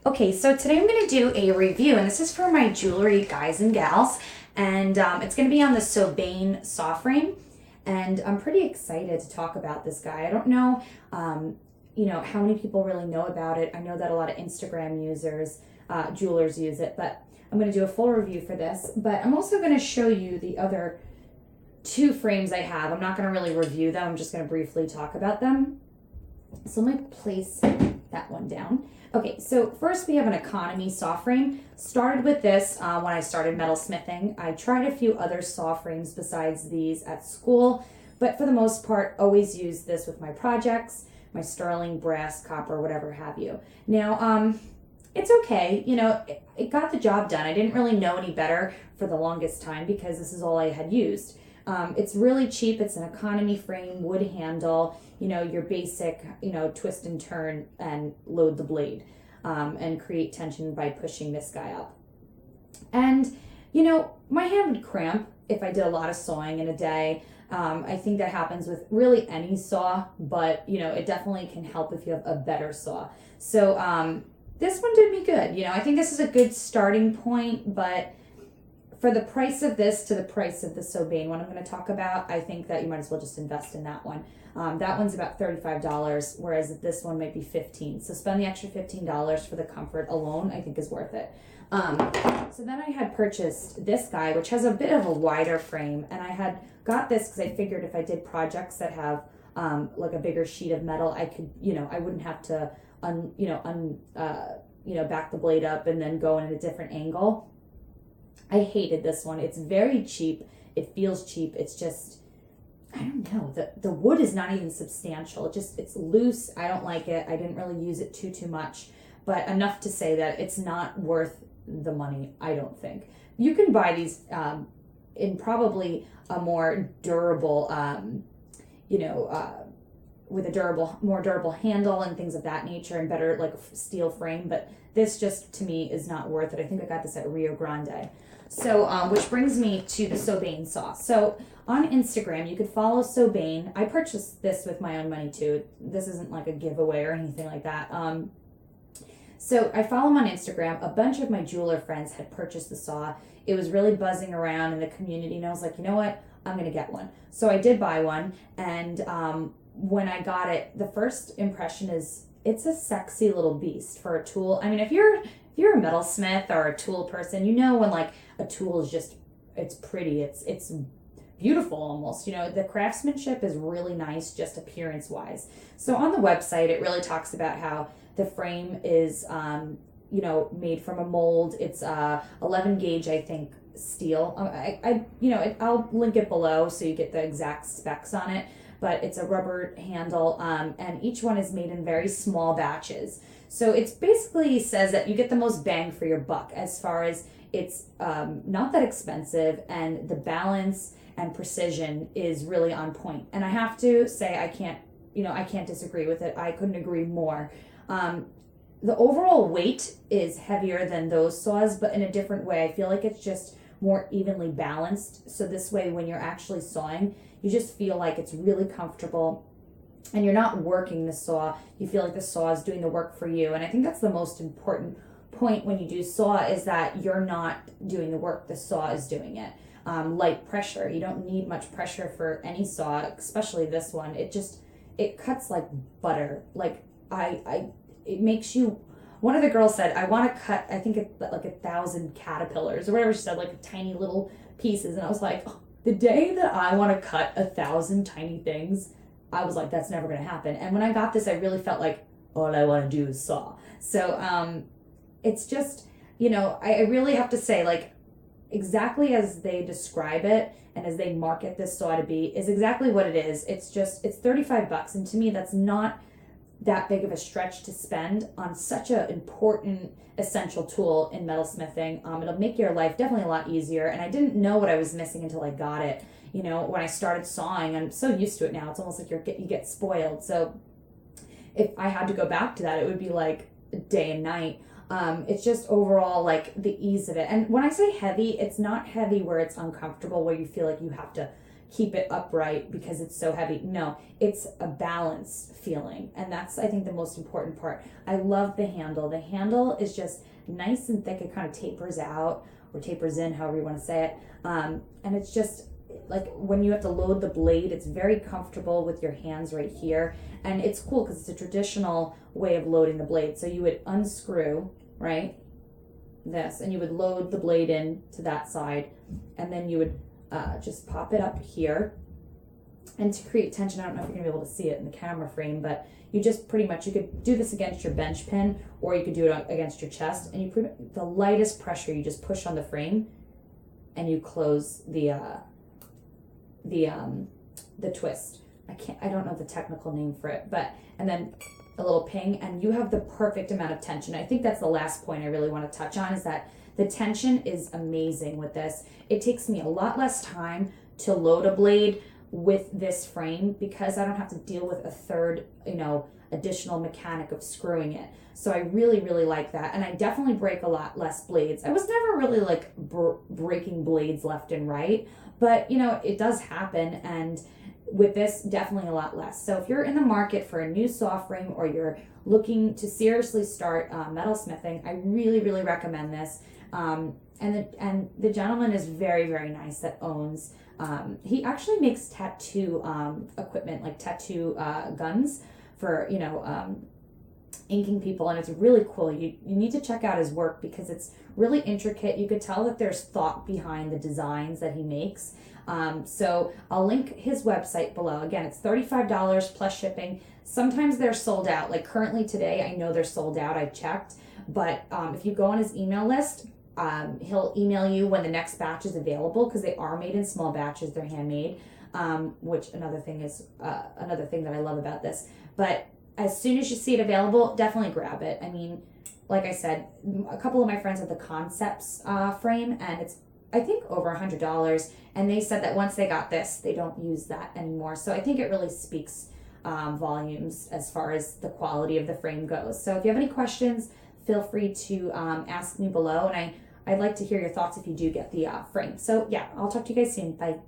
Okay, so today I'm going to do a review, and this is for my jewelry guys and gals, and it's going to be on the Sobaone Saw Frame, and I'm pretty excited to talk about this guy. I don't know, how many people really know about it. I know that a lot of Instagram users, jewelers use it, but I'm going to do a full review for this, but I'm also going to show you the other two frames I have. I'm not going to really review them. I'm just going to briefly talk about them. So let me place that one down. Okay, so first we have an economy saw frame. Started with this when I started metalsmithing. I tried a few other saw frames besides these at school, but for the most part, always use this with my projects, my sterling, brass, copper, whatever have you. Now, it's okay. It got the job done. I didn't really know any better for the longest time because this is all I had used. It's really cheap. It's an economy frame, wood handle, your basic, twist and turn and load the blade, and create tension by pushing this guy up. And, my hand would cramp if I did a lot of sawing in a day. I think that happens with really any saw, but, it definitely can help if you have a better saw. So, this one did me good. I think this is a good starting point, but for the price of this to the price of the Sobaone one I'm going to talk about, I think that you might as well just invest in that one. That one's about $35, whereas this one might be $15. So spend the extra $15 for the comfort alone, I think is worth it. So then I had purchased this guy, which has a bit of a wider frame, and I had got this because I figured if I did projects that have like a bigger sheet of metal, I could, I wouldn't have to back the blade up and then go in at a different angle. I hated this one. It's very cheap. It feels cheap. It's just, I don't know. The wood is not even substantial. It's loose. I don't like it. I didn't really use it too much, but enough to say that it's not worth the money, I don't think. You can buy these in probably a more durable, with a more durable handle and things of that nature and better like a steel frame, but this just to me is not worth it. I think I got this at Rio Grande. So, which brings me to the Sobaone saw. So on Instagram, you could follow Sobaone. I purchased this with my own money too. This isn't like a giveaway or anything like that. So I follow him on Instagram. A bunch of my jeweler friends had purchased the saw. It was really buzzing around in the community, and I was like, you know what? I'm going to get one. So I did buy one, and when I got it, the first impression is it's a sexy little beast for a tool. I mean, if you're a metalsmith or a tool person, when like a tool is just, it's pretty, it's beautiful almost. The craftsmanship is really nice just appearance wise. So on the website, it really talks about how the frame is made from a mold. It's 11 gauge, I think, steel. I'll link it below so you get the exact specs on it, but it's a rubber handle, and each one is made in very small batches. So it's basically says that you get the most bang for your buck as far as it's not that expensive, and the balance and precision is really on point. And I have to say, I can't disagree with it. I couldn't agree more. The overall weight is heavier than those saws, but in a different way. I feel like it's just more evenly balanced. So this way, when you're actually sawing, you just feel like it's really comfortable and you're not working the saw. You feel like the saw is doing the work for you. And I think that's the most important point when you do saw, is that you're not doing the work, the saw is doing it. Light pressure. You don't need much pressure for any saw, especially this one. It cuts like butter. Like it makes you, one of the girls said, I want to cut, I think it's like 1,000 caterpillars or whatever she said, like tiny little pieces. And I was like, oh, the day that I want to cut 1,000 tiny things, I was like, that's never going to happen. And when I got this, I really felt like all I want to do is saw. So it's just, I really have to say, like, exactly as they describe it and as they market this saw to be is exactly what it is. It's $35. And to me, that's not that big of a stretch to spend on such an important essential tool in metalsmithing. It'll make your life definitely a lot easier, and I didn't know what I was missing until I got it. When I started sawing, I'm so used to it now, it's almost like you get spoiled. So if I had to go back to that, it would be like day and night. It's just overall like the ease of it. And when I say heavy, it's not heavy where it's uncomfortable, where you feel like you have to keep it upright because it's so heavy. No, it's a balanced feeling. And that's, I think, the most important part. I love the handle. The handle is just nice and thick. It kind of tapers out or tapers in, however you want to say it. And it's just like when you have to load the blade, it's very comfortable with your hands right here. And it's cool because it's a traditional way of loading the blade. So you would unscrew, right, this, and you would load the blade in to that side, and then you would just pop it up here. And to create tension, I don't know if you're gonna be able to see it in the camera frame, but you just pretty much, you could do this against your bench pin, or you could do it against your chest, and you put the lightest pressure, you just push on the frame, and you close the twist. I don't know the technical name for it, but, and then a little ping, and you have the perfect amount of tension. I think that's the last point I really want to touch on, is that the tension is amazing with this. It takes me a lot less time to load a blade with this frame because I don't have to deal with a third, additional mechanic of screwing it. So I really, really like that. And I definitely break a lot less blades. I was never really like breaking blades left and right, but it does happen. And with this, definitely a lot less. So if you're in the market for a new saw frame, or you're looking to seriously start metalsmithing, I really, really recommend this. And the gentleman is very, very nice that owns. He actually makes tattoo equipment, like tattoo guns for inking people, and it's really cool. You need to check out his work because it's really intricate. You could tell that there's thought behind the designs that he makes. So I'll link his website below. Again, it's $35 plus shipping. Sometimes they're sold out. Like currently today, I know they're sold out. I checked, but if you go on his email list, he'll email you when the next batch is available, because they are made in small batches. They're handmade, which another thing that I love about this. But as soon as you see it available, definitely grab it. I mean, like I said, a couple of my friends have the Concepts frame, and it's, I think, over $100. And they said that once they got this, they don't use that anymore. So I think it really speaks volumes as far as the quality of the frame goes. So if you have any questions, feel free to ask me below. And I'd like to hear your thoughts if you do get the frame. So yeah, I'll talk to you guys soon. Bye.